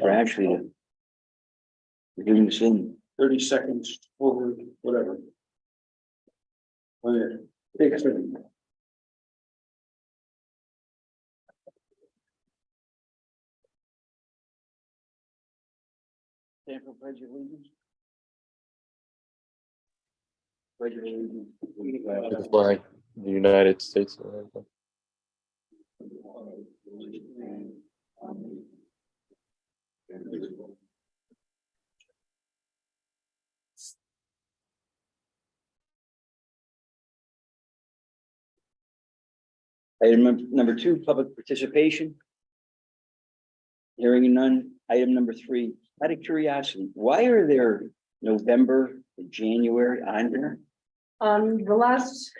for Ashley to bring this in. 30 seconds forward, whatever. Oh, yeah. Take a second. Stand for pledge of allegiance. Pledge of allegiance. To the flag of the United States of America. Item number 2, public participation. Hearing none. Item number 3, out of curiosity, why are there November, January on here? The last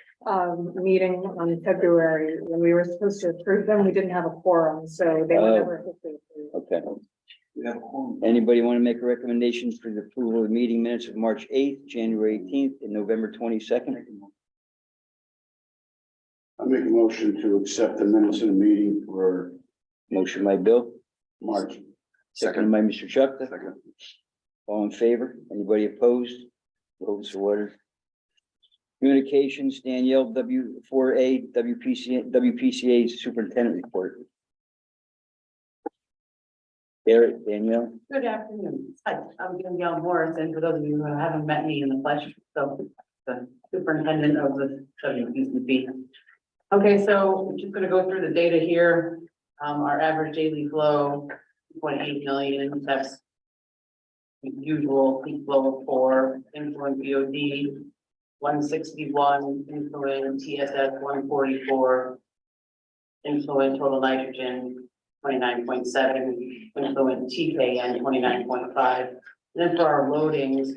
meeting on February, when we were supposed to approve them, we didn't have a quorum, so they were Oh. never officially approved. Okay. We have a quorum. Anybody want to make a recommendation for the approval of the meeting minutes of March 8th, January 18th, and November 22nd? I make a motion to accept the minutes of the meeting for Motion by Bill, March. seconded by Mr. Chuck. Second. All in favor? Anybody opposed? Votes are ordered. Communications, Danielle, W4A, WPCA Superintendent Report. Eric, Danielle. Good afternoon. Hi, I'm Danielle Morrison, for those of you who haven't met me in the flesh, so the superintendent of the WPCA. Okay, so I'm just gonna go through the data here. Our average daily flow, 0.8 million, that's the usual peak flow for influent BOD, 161, influent TSS 144, influent total nitrogen 29.7, influent TKN 29.5. And then for our loadings,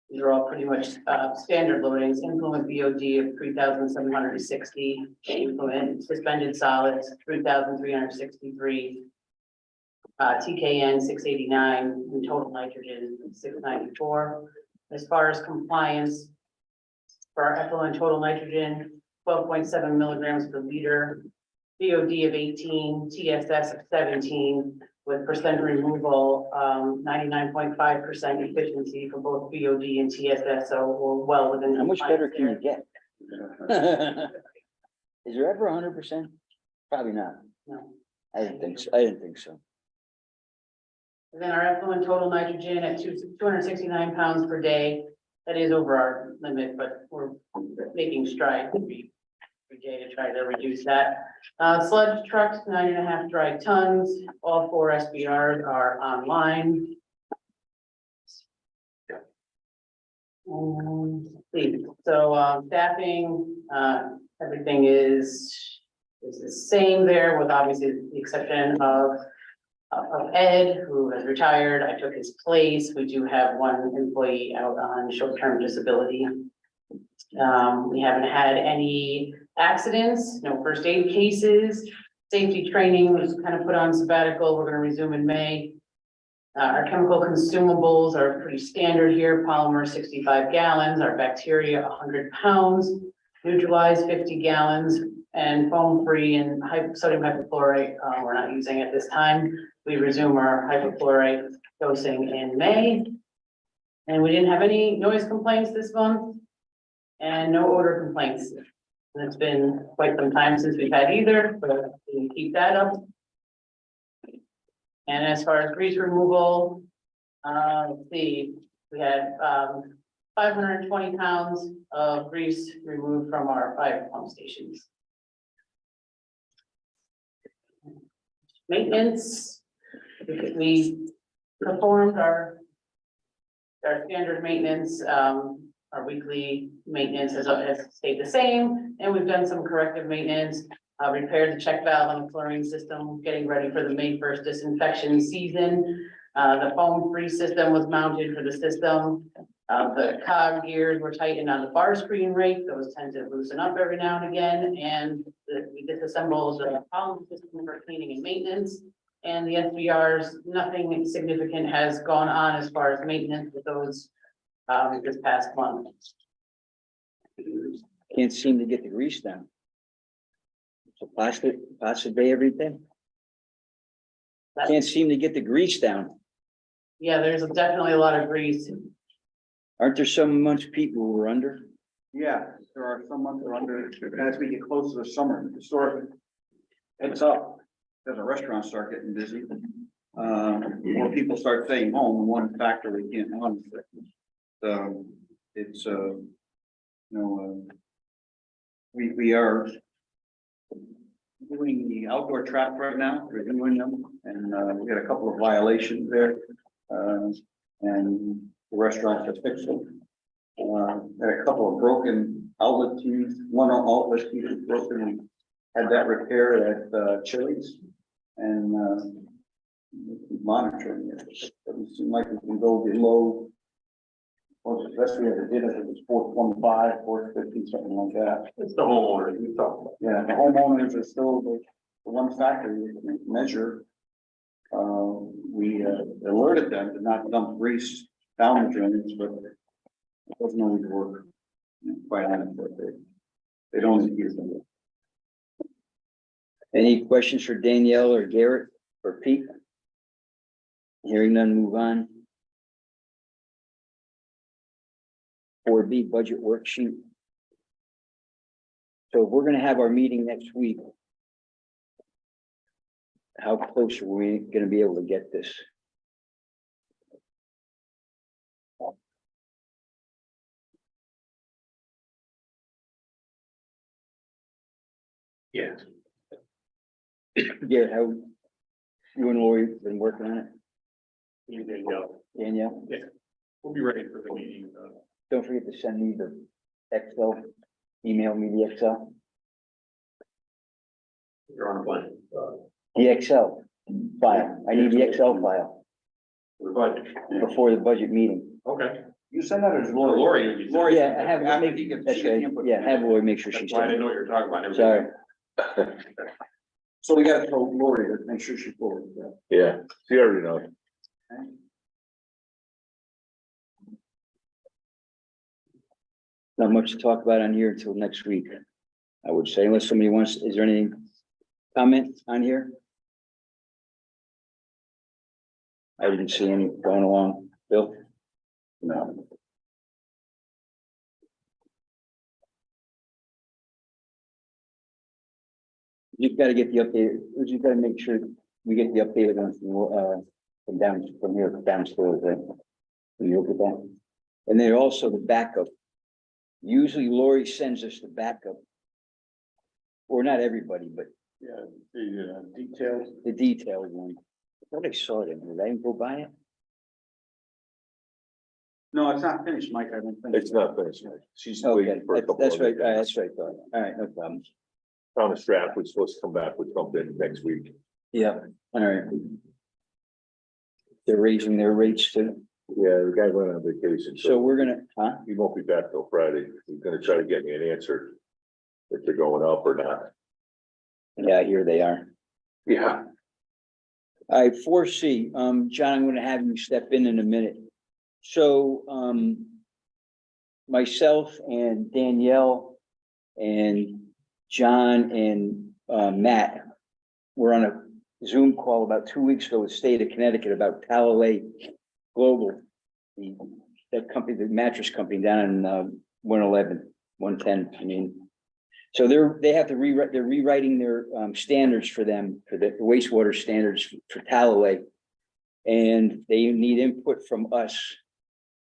these are all pretty much standard loadings. Influent BOD of 3,760, influent suspended solids 3,363, TKN 689, and total nitrogen 694. As far as compliance, for our effluent total nitrogen, 12.7 milligrams per liter, BOD of 18, TSS of 17, with percent removal, 99.5% efficiency for both BOD and TSS, so we're well within. How much better can you compliance get? Is there ever 100%? Probably not. there. No. I didn't think so. I didn't think so. And then our effluent total nitrogen at 269 pounds per day. That is over our limit, but we're making strides every day to try to reduce that. Sludge trucks, 9.5 dry tons. All 4 SBRs are online. So staffing, everything is the same there, with obviously the exception of Ed, who has retired. I took his place. We do have 1 employee out on short-term disability. We haven't had any accidents, no first aid cases. Safety training was kind of put on sabbatical. We're going to resume in May. Our chemical consumables are pretty standard here. Polymer 65 gallons, our bacteria 100 pounds, neutralized 50 gallons, and foam free and sodium hypochlorite we're not using at this time. We resume our hypochlorite dosing in May. And we didn't have any noise complaints this month and no odor complaints. And it's been quite some time since we've had either, but we keep that up. And as far as grease removal, let's see, we had 520 pounds of grease removed from our 5 pump stations. Maintenance, we performed our standard maintenance. Our weekly maintenance has stayed the same, and we've done some corrective maintenance, repaired the check valve on the chlorine system, getting ready for the May 1st disinfection season. The foam-free system was mounted for the system. The cog gears were tightened on the bar screen rake. Those tend to loosen up every now and again. And we disassembled the column system for cleaning and maintenance. And the SBRs, nothing significant has gone on as far as maintenance with those this past month. Can't seem to get the grease down. So pasta day every day. Can't seem to get the grease down. Yeah, there's definitely a lot of grease. Aren't there some months people who are under? Yeah, there are some months that are under, as we get close to the summer, the store heads up, as the restaurants start getting busy. More people start staying home, and one factor we can't run. It's, we are doing the outdoor trap right now, reviewing them, and we got a couple of violations there. And the restaurants have fixed them. Had a couple of broken outlet keys, one outlet key was broken, and had that repaired at Chili's, and monitoring it. Doesn't seem like we can go below. Well, the best we ever did, I think it was 425, 450, something like that. It's the homeowners we talked about. Yeah, the homeowners are still the one factor we can measure. We alerted them to not dump grease down the drains, but it doesn't always work. Quite honestly, they don't use them. Any questions for Danielle or Garrett or Pete? Hearing none, move on. 4B budget worksheet. So if we're gonna have our meeting next week, how close are we gonna be able to get this? Yeah. Garrett, how you and Lori been working on it? Danielle. Danielle, We'll be ready for the meeting. don't forget to send me the Excel, email me the Excel, You're on a plan. the Excel file. I need the Excel file The budget. before the budget meeting. Okay. You send that as Lori. Lori. Yeah, I have, that's right. Yeah, have Lori make sure she's. That's why I didn't know what you were talking about. Sorry. So we gotta tell Lori to make sure she forwards that. Yeah, she already knows. Not much to talk about on here until next week, I would say, unless somebody wants, is there any comment on here? I didn't see any going along. Bill? No. You've got to get the updated, we just got to make sure we get the updated ones from down, from here downstairs, right? When you look at that. And then also the backup. Usually Lori sends us the backup. Or not everybody, but Yeah, the details. the detailed one. I thought I saw it in here. Did I even go by it? No, it's not finished, Mike, I don't think. It's not finished. She's Okay, waiting for a couple. that's other right. things. That's right. All right, no problem. Thomas Strapp was supposed to come back with something next week. Yeah, all right. They're raising their rates too. Yeah, the guy went on vacation, So so we're gonna, huh? he won't be back till Friday. He's gonna try to get me an answer if they're going up or not. Yeah, here they are. Yeah. I foresee, John, I'm gonna have you step in a minute. So, myself and Danielle and John and, Matt were on a Zoom call about 2 weeks ago with the state of Connecticut about Talalay Global. That company, the mattress company down in, 111, 110, I mean. So they have to rewrite, they're rewriting their, standards for them, for the wastewater standards for Talalay. And they need input from us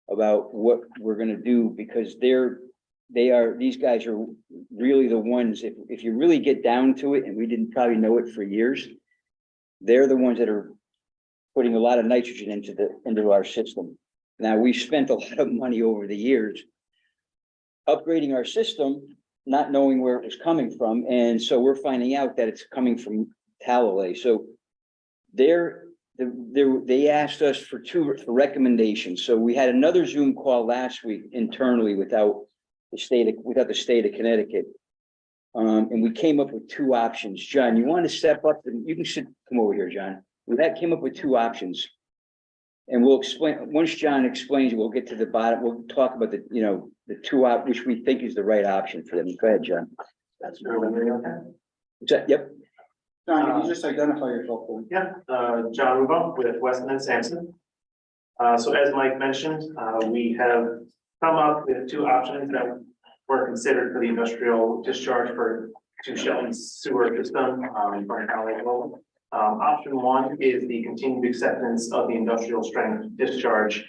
about what we're gonna do, because these guys are really the ones, if you really get down to it, and we didn't probably know it for years, they're the ones that are putting a lot of nitrogen into our system. Now, we've spent a lot of money over the years upgrading our system, not knowing where it was coming from, and so we're finding out that it's coming from Talalay. So they asked us for two recommendations. So we had another Zoom call last week internally without the state of Connecticut. And we came up with two options. John, you want to step up and you can come over here, John. We came up with two options. And we'll explain, once John explains, we'll get to the bottom, we'll talk about the two which we think is the right option for them. Go ahead, John. That's really okay. Yep. John, can you just identify yourself, please? Yeah, John Rubo with Weston and Sampson. So as Mike mentioned, we have come up with two options that were considered for the industrial discharge to Shelton's sewer system, from an alley level. Option one is the continued acceptance of the industrial strength discharge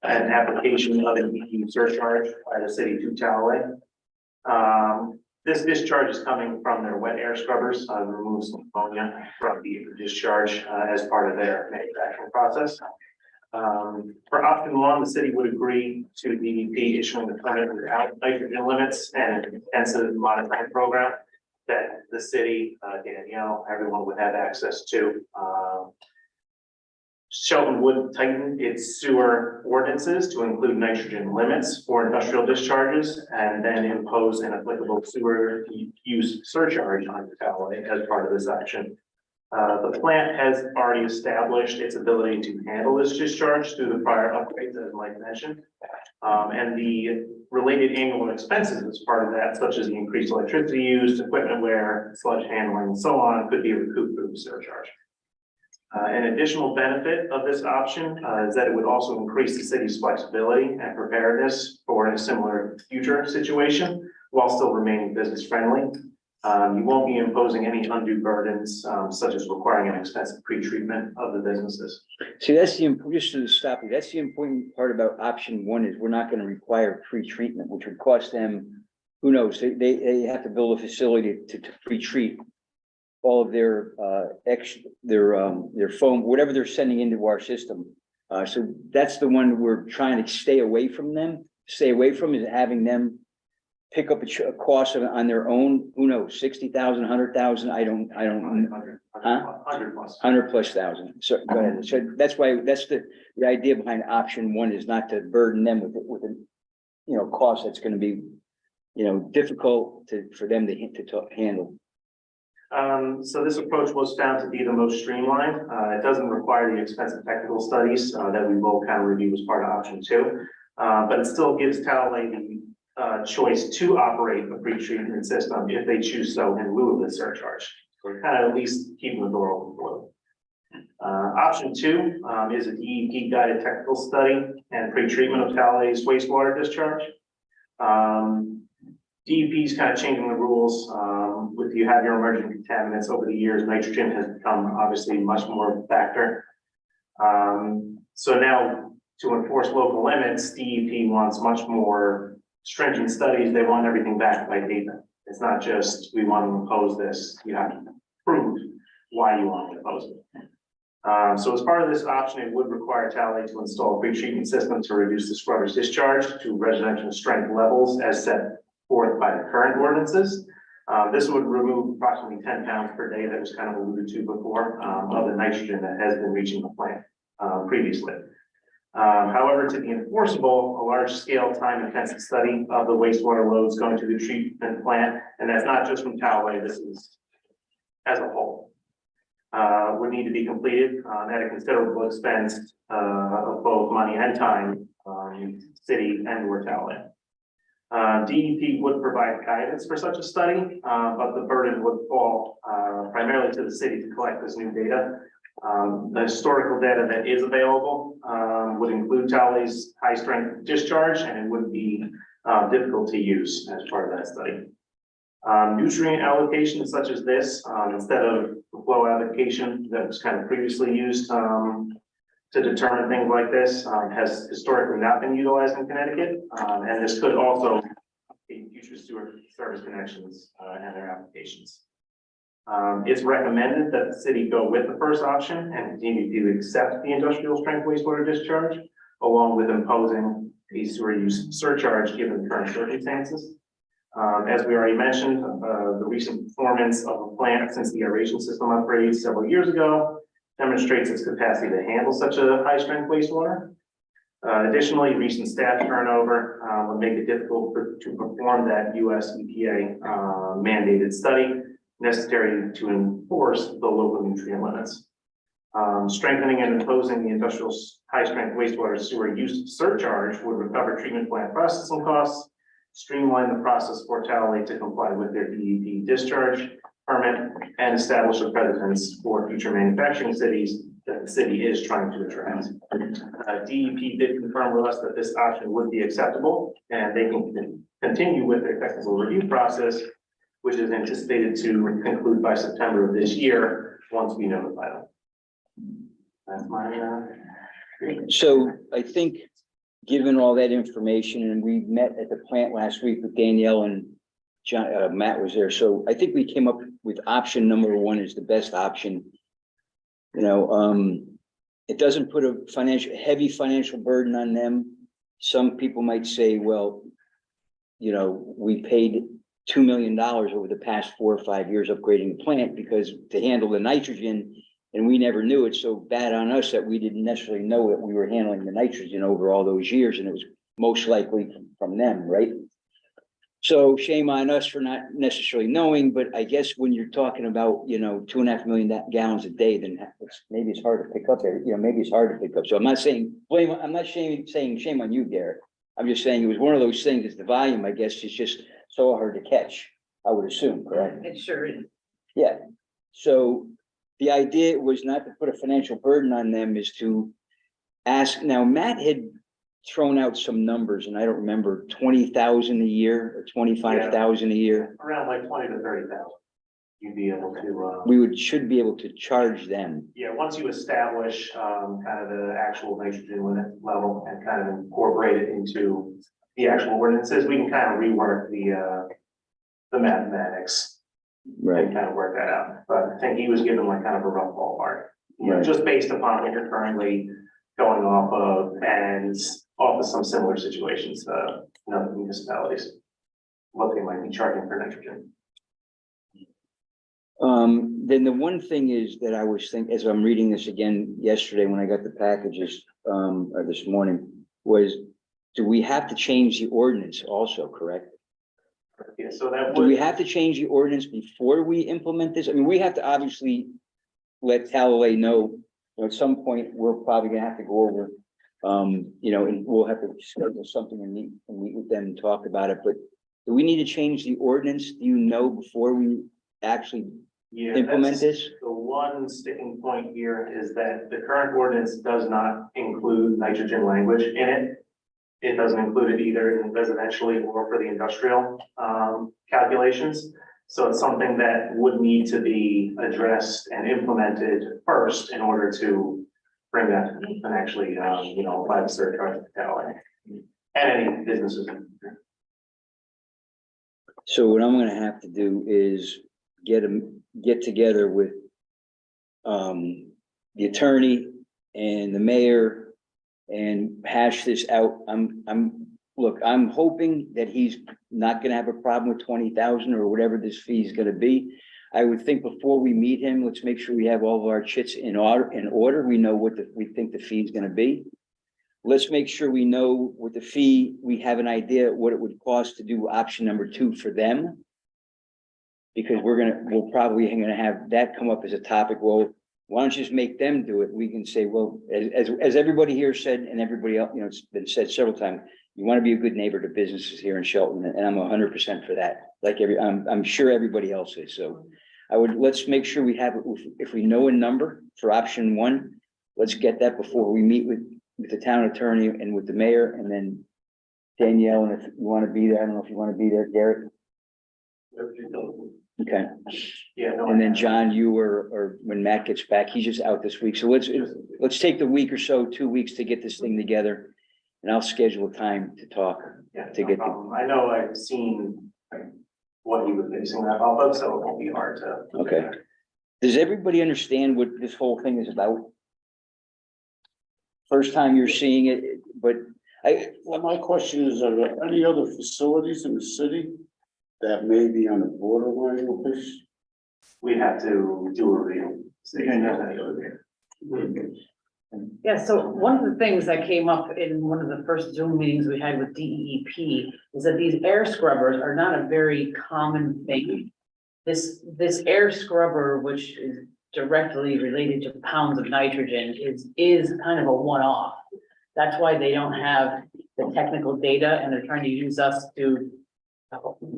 and application of an EU surcharge by the city to Tallaway. This discharge is coming from their wet air scrubbers, removes ammonia from the discharge as part of their manufacturing process. For option one, the city would agree to DEP issuing the permit without nitrogen limits and an intensive monitoring program that the city, Danielle, everyone would have access to. Shelton would tighten its sewer ordinances to include nitrogen limits for industrial discharges and then impose an applicable sewer use surcharge on Tallaway as part of this action. The plant has already established its ability to handle this discharge through the prior upgrades, as Mike mentioned. And the related annual expenses as part of that, such as the increased electricity used, equipment wear, sludge handling, and so on, could be recouped through the surcharge. An additional benefit of this option is that it would also increase the city's flexibility and preparedness for a similar future situation while still remaining business friendly. You won't be imposing any undue burdens, such as requiring an expensive pre-treatment of the businesses. See, that's just to stop you. That's the important part about option one is we're not going to require pre-treatment, which would cost them, who knows, they have to build a facility to pre-treat all of their their foam, whatever they're sending into our system. So that's the one we're trying to stay away from is having them pick up a cost on their own, who knows, 60,000, 100,000, I don't, 100 plus. 100,000+. So go ahead. So that's why, that's the idea behind option one is not to burden them with a cost that's gonna be, difficult for them to handle. So this approach was found to be the most streamlined. It doesn't require the expensive technical studies that we will kind of review as part of option two. But it still gives Tallaway the choice to operate a pre-treatment system if they choose so in lieu of the surcharge. We're kind of at least keeping the door open for them. Option two is a DEP guided technical study and pre-treatment of Tallaway's wastewater discharge. DEP is kind of changing the rules. If you have your emerging contaminants over the years, nitrogen has become obviously much more of a factor. So now to enforce local limits, DEP wants much more stringent studies. They want everything backed by data. It's not just, we want to impose this. You have to prove why you want to impose it. So as part of this option, it would require Tallaway to install a pre-treatment system to reduce the scrubber's discharge to residential strength levels as set forth by the current ordinances. This would remove approximately 10 pounds per day that was kind of alluded to before of the nitrogen that has been reaching the plant previously. However, to be enforceable, a large-scale time-intensive study of the wastewater loads going to the treatment plant, and that's not just from Tallaway, this is as a whole, would need to be completed at a considerable expense of both money and time, city and or Tallaway. DEP would provide guidance for such a study, but the burden would fall primarily to the city to collect this new data. The historical data that is available would include Tallaway's high strength discharge, and it would be difficult to use as part of that study. Nutrient allocation such as this, instead of the flow allocation that was kind of previously used to determine things like this, has historically not been utilized in Connecticut, and this could also be future sewer service connections and their applications. It's recommended that the city go with the first option and continue to accept the industrial strength wastewater discharge, along with imposing a sewer use surcharge given the current circumstances. As we already mentioned, the recent performance of the plant since the aeration system upgrade several years ago demonstrates its capacity to handle such a high strength wastewater. Additionally, recent staff turnover would make it difficult to perform that US EPA mandated study necessary to enforce the local nutrient limits. Strengthening and imposing the industrial high strength wastewater sewer use surcharge would recover treatment plant processing costs, streamline the process for Tallaway to comply with their DEP discharge, permit and establish a precedence for future manufacturing cities that the city is trying to attract. DEP did confirm with us that this option would be acceptable, and they can continue with their technical review process, which is anticipated to conclude by September of this year, once we notify them. That's my, So I think, given all that information, and we met at the plant last week with Danielle and John, Matt was there, so I think we came up with option number one is the best option. You know, it doesn't put a heavy financial burden on them. Some people might say, well, you know, we paid $2 million over the past 4 or 5 years upgrading the plant because to handle the nitrogen, and we never knew it. So bad on us that we didn't necessarily know that we were handling the nitrogen over all those years, and it was most likely from them, right? So shame on us for not necessarily knowing, but I guess when you're talking about, you know, 2.5 million gallons a day, then maybe it's hard to pick up there. You know, maybe it's hard to pick up. So I'm not saying blame. I'm not saying shame on you, Garrett. I'm just saying it was one of those things. Is the volume, I guess, is just so hard to catch. I would assume, correct? It sure is. Yeah. So the idea was not to put a financial burden on them, is to ask. Now, Matt had thrown out some numbers, and I don't remember, 20,000 a year or 25,000 a year. around like 20 to 30,000. You'd be able to, We should be able to charge them. yeah, once you establish, kind of the actual nitrogen limit level and kind of incorporate it into the actual ordinances, we can kind of rework the mathematics Right. and kind of work that out. But I think he was given like kind of a rough ballpark, you know, Right. just based upon what you're currently going off of and off of some similar situations, in other municipalities, what they might be charging for nitrogen. Then the one thing is that I was thinking, as I'm reading this again yesterday when I got the packages, or this morning, was, do we have to change the ordinance also, correct? Yeah, so that Do we would, have to change the ordinance before we implement this? I mean, we have to obviously let Talalay know, you know, at some point, we're probably gonna have to go over, you know, and we'll have to schedule something and meet with them and talk about it, but do we need to change the ordinance, do you know, before we actually yeah, implement that's this? the one sticking point here is that the current ordinance does not include nitrogen language in it. It doesn't include it either in residentially or for the industrial, calculations. So it's something that would need to be addressed and implemented first in order to bring that and actually, you know, apply the surcharge to Callaway and any businesses. So what I'm gonna have to do is get together with the attorney and the mayor and hash this out. Look, I'm hoping that he's not gonna have a problem with 20,000 or whatever this fee is gonna be. I would think before we meet him, let's make sure we have all of our chits in order. We know what we think the fee is gonna be. Let's make sure we know what the fee, we have an idea what it would cost to do option number 2 for them. Because we'll probably gonna have that come up as a topic. Well, why don't you just make them do it? We can say, well, as everybody here said, and everybody else, you know, it's been said several times, you want to be a good neighbor to businesses here in Shelton, and I'm 100% for that. Like I'm sure everybody else is. So let's make sure we have, if we know a number for option 1, let's get that before we meet with the town attorney and with the mayor, and then Danielle, and if you want to be there, I don't know if you want to be there, Garrett. Okay. Yeah. No, And then John, you or when Matt gets back, he's just out this week. So let's take the week or so, 2 weeks to get this thing together. And I'll schedule a time to talk. Yeah, to no get problem. I know I've seen what he was facing that pop up, so it won't be hard to. Okay. Does everybody understand what this whole thing is about? First time you're seeing it, but Well, my question is, are there any other facilities in the city that may be on the borderline with this? We have to do a review. See if there's any other there. Yeah, so one of the things that came up in one of the first Zoom meetings we had with DEP is that these air scrubbers are not a very common thing. This air scrubber, which is directly related to pounds of nitrogen, is kind of a one-off. That's why they don't have the technical data, and they're trying to use us to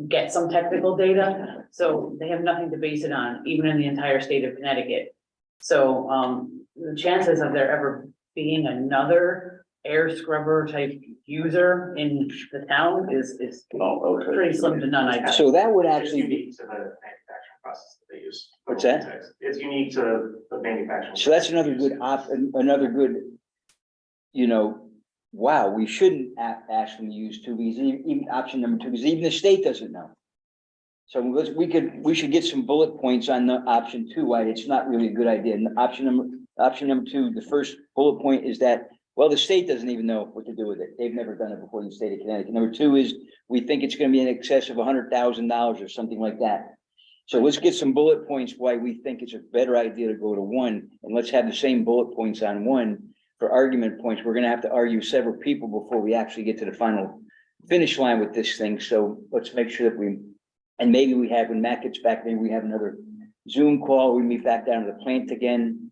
get some technical data, so they have nothing to base it on, even in the entire state of Connecticut. So, the chances of there ever being another air scrubber type user in the town is Oh, okay. pretty slim to none, I So that would It's actually be, unique to the manufacturing process that they use. What's that? It's unique to the manufacturing. so that's another good another good, you know, wow, we shouldn't ask them to use two, because even option number two, because even the state doesn't know. So we should get some bullet points on the option two, why it's not really a good idea. And option number two, the first bullet point is that, well, the state doesn't even know what to do with it. They've never done it before in the state of Connecticut. Number two is, we think it's gonna be in excess of $100,000 or something like that. So let's get some bullet points why we think it's a better idea to go to one, and let's have the same bullet points on one for argument points. We're gonna have to argue several people before we actually get to the final finish line with this thing. So let's make sure that and maybe we have, when Matt gets back, maybe we have another Zoom call, we meet back down to the plant again.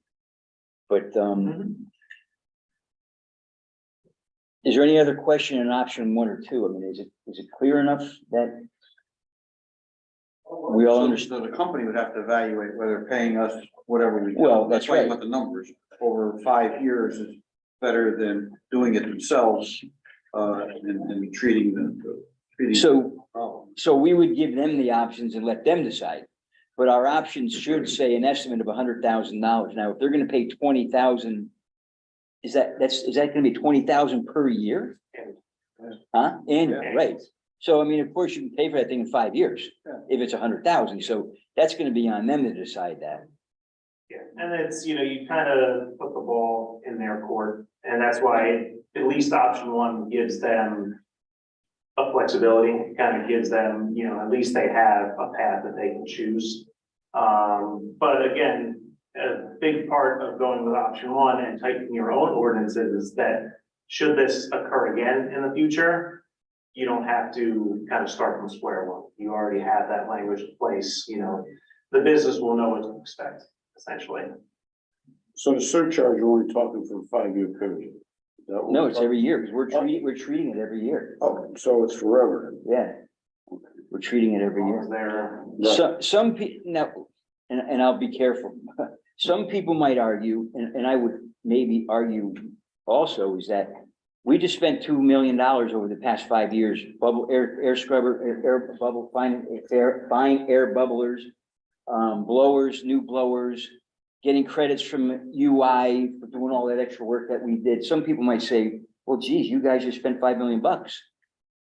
But, is there any other question in option one or two? I mean, is it clear enough that we all understand? So the company would have to evaluate whether paying us whatever we. Well, that's why I right. put the numbers over 5 years is better than doing it themselves, and treating treating. So we would give them the options and let them decide. But our options should say an estimate of $100,000. Now, if they're gonna pay 20,000, is that gonna be 20,000 per year? Huh? Annual, right. So, I mean, of course, you can pay for that thing in 5 years, if it's 100,000. So that's gonna be on them to decide that. Yeah, and it's, you kind of put the ball in their court, and that's why at least option one gives them a flexibility, it kind of gives them, at least they have a path that they can choose. But again, a big part of going with option one and tightening your own ordinances is that should this occur again in the future, you don't have to kind of start from square one. You already have that language in place, the business will know what to expect, essentially. So the surcharge, you're only talking for a 5-year period? Is that what No, we're it's talking- every year, because we're treating it every year. Oh, so it's forever Yeah. We're treating it every year. As they're, So, some people, now, and I'll be careful, some people might argue, and I would maybe argue also, is that we just spent $2 million over the past 5 years, bubble, air scrubber, air bubble, buying air bubblers, blowers, new blowers, getting credits from UI for doing all that extra work that we did. Some people might say, well, geez, you guys just spent $5 million.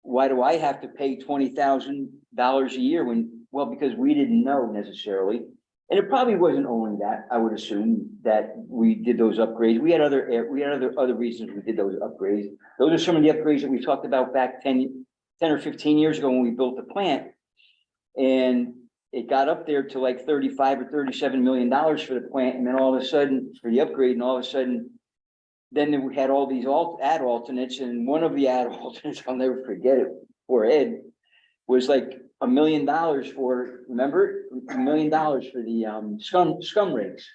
Why do I have to pay $20,000 a year when, well, because we didn't know necessarily. And it probably wasn't only that, I would assume, that we did those upgrades. We had other reasons we did those upgrades. Those are some of the upgrades that we talked about back 10 or 15 years ago when we built the plant. And it got up there to like $35 or $37 million for the plant. And then all of a sudden, for the upgrade, and all of a sudden, then we had all these ad alternates, and one of the ad alternates, I'll never forget it, for Ed, was like $1 million for, remember? $1 million for the scum rigs.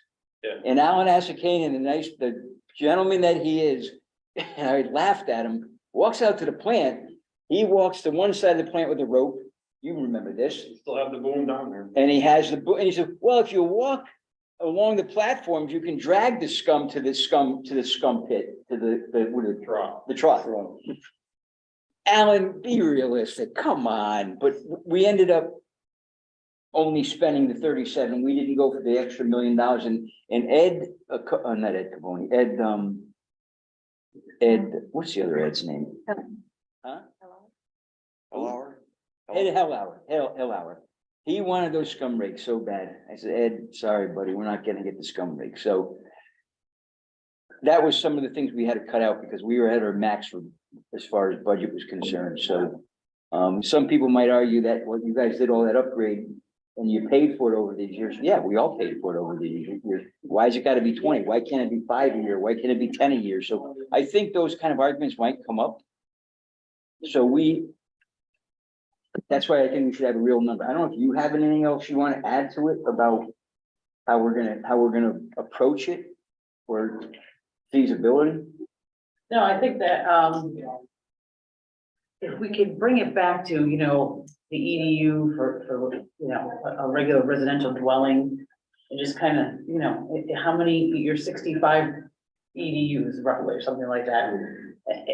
Yeah. And Alan Asakanen, the gentleman that he is, and I laughed at him, walks out to the plant. He walks to one side of the plant with a rope. You remember this. You still have the boom down there. And he has and he said, well, if you walk along the platforms, you can drag the scum to the scum pit, to the trough. Alan, be realistic, come on. But we ended up only spending the 37. We didn't go for the extra $1 million. And Ed, not Ed Cavoni, Ed, what's the other Ed's name? Huh? Ed Hellauer. He wanted those scum rigs so bad. I said, Ed, sorry, buddy, we're not gonna get the scum rig. So that was some of the things we had to cut out because we were at our max as far as budget was concerned. So some people might argue that, well, you guys did all that upgrade and you paid for it over these years. Yeah, we all paid for it over these years. Why has it got to be 20? Why can't it be 5 a year? Why can't it be 10 a year? So I think those kind of arguments might come up. So that's why I think we should have a real number. I don't know if you have anything else you want to add to it about how we're gonna approach it or feasibility. no, I think that, if we could bring it back to, the EDU for, you know, a regular residential dwelling. And just kind of, you know, how many, you're 65 EDUs roughly, or something like that.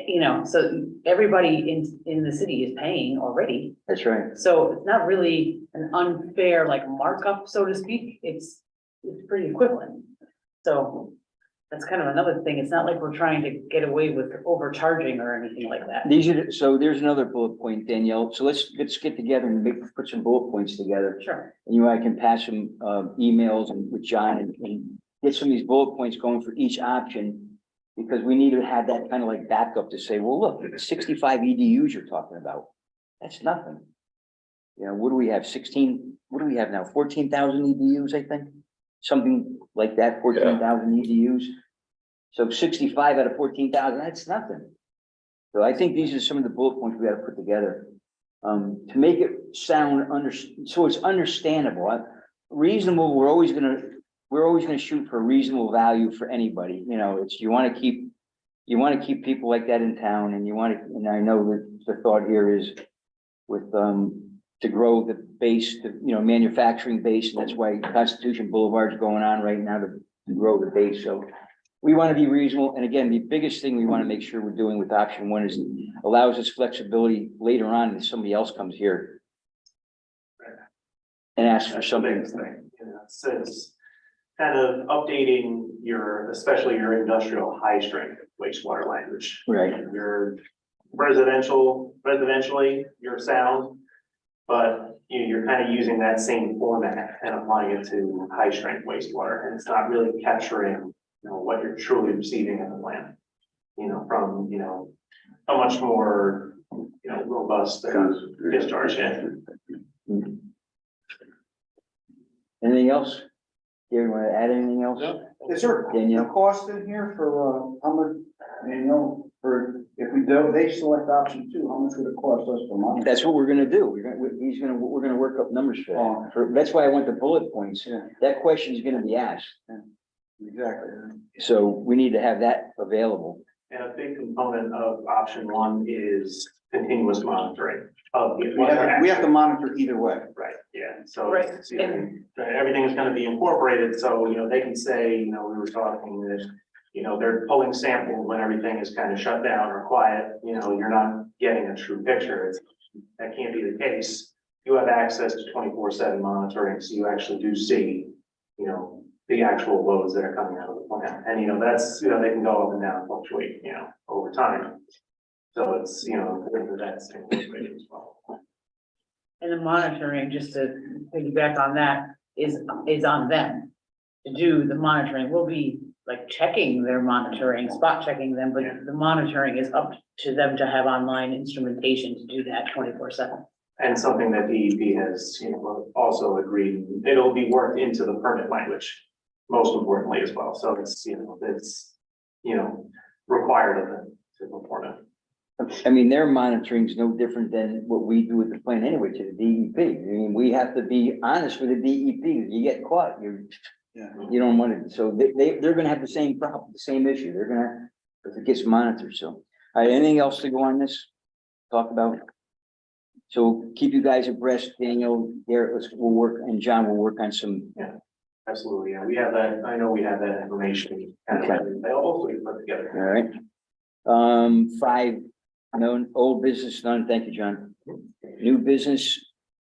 You know, so everybody in the city is paying already. That's right. So it's not really an unfair like markup, so to speak. It's pretty equivalent. So that's kind of another thing. It's not like we're trying to get away with overcharging or anything like that. These are, so there's another bullet point, Danielle. So let's get together and put some bullet points together. Sure. And you and I can pass some emails and with John and get some of these bullet points going for each option. Because we need to have that kind of like backup to say, well, look, 65 EDUs you're talking about. That's nothing. You know, what do we have? 16, what do we have now? 14,000 EDUs, I think? Something like that, 14,000 EDUs. So 65 out of 14,000, that's nothing. So I think these are some of the bullet points we got to put together. To make it sound so it's understandable. Reasonable, we're always gonna shoot for reasonable value for anybody. You know, it's, you want to keep people like that in town, and and I know that the thought here is with, to grow the base, manufacturing base, and that's why Constitution Boulevard's going on right now to grow the base. So we want to be reasonable. And again, the biggest thing we want to make sure we're doing with option one is allows us flexibility later on if somebody else comes here and asks for That's the something. biggest thing, you know, since kind of updating especially your industrial high strength wastewater language. Right. Your residentially, your sound, but you're kind of using that same format and applying it to high strength wastewater, and it's not really capturing, what you're truly receiving in the plant. From, a much more, robust discharge. Yeah. Anything else? You want to add anything else? Is there a Danielle? cost in here for, how much, for, if we do, they select option two, how much would it cost us per month? That's what we're gonna do. We're gonna work up numbers for that. That's why I want the bullet points. Yeah. That question is gonna be asked. Exactly. So we need to have that available. And a big component of option one is continuous monitoring of the. We have to monitor either way. Right, yeah, so. Right, it's, everything is gonna be incorporated, so, they can say, we were talking that, they're pulling samples when everything is kind of shut down or quiet, you're not getting a true picture. That can't be the case. You have access to 24/7 monitoring, so you actually do see, the actual loads that are coming out of the plant. And, that's, they can go up and down, fluctuate, over time. So it's, that's incorporated as well. And the monitoring, just to piggyback on that, is on them to do the monitoring. We'll be like checking their monitoring, spot checking them, but the monitoring is up to them to have online instrumentation to do that 24/7. And something that DEP has, also agreed, it'll be worked into the permit language, most importantly as well. So it's, required of them to perform it. I mean, their monitoring is no different than what we do with the plant anyway to the DEP. I mean, we have to be honest with the DEP. You get caught, you don't want to. So they're gonna have the same problem, the same issue. They're gonna, if it gets monitored. So, all right, anything else to go on this? Talk about? So keep you guys abreast, Daniel, Garrett, we'll work, and John will work on some. Absolutely, yeah, we have that, I know we have that information kind of available, so we can put together. All right. 5, no, old business, none. Thank you, John. New business,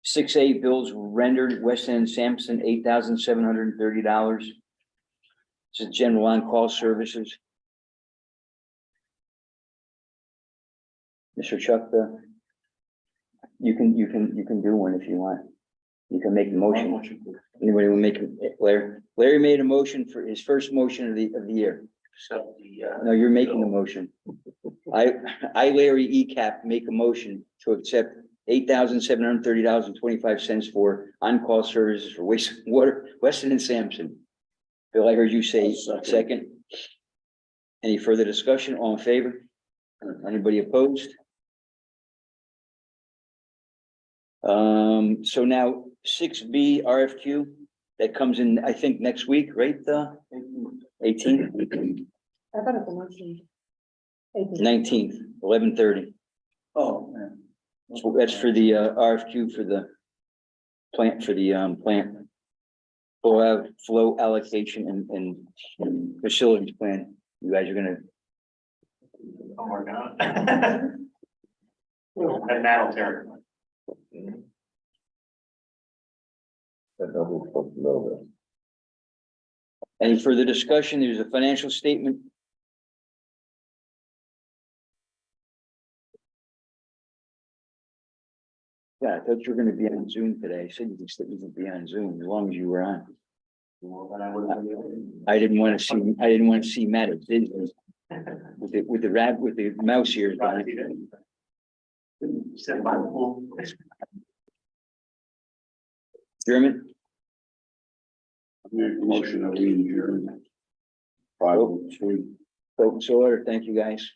6A bills rendered, West End Sampson, $8,730. This is general on-call services. Mr. Chuck, you can do one if you want. You can make the motion. Anybody will make it? Larry made a motion for his first motion of the year. So No, you're making the motion. I, Larry ECAP, make a motion to accept $8,730.25 for on-call services for wastewater, Weston and Sampson. Bill, I heard you say second. Any further discussion? All in favor? Anybody opposed? So now 6B RFQ, that comes in, I think, next week, right? 18th? I thought it's a motion. 19th, 11:30. Oh, yeah. So that's for the RFQ for the plant, plant. Flow allocation and facilities plan. You guys are gonna, I'm working on it. And that'll tear it. That number's supposed to know that. any further discussion? There's a financial statement. Yeah, I thought you were gonna be on Zoom today. I said you could be on Zoom as long as you were on. I didn't want to see Matt at Disney with the mouse ears on. Sit by the pool. German, Make a motion that we adjourn. 5:03. vote in order. Thank you, guys.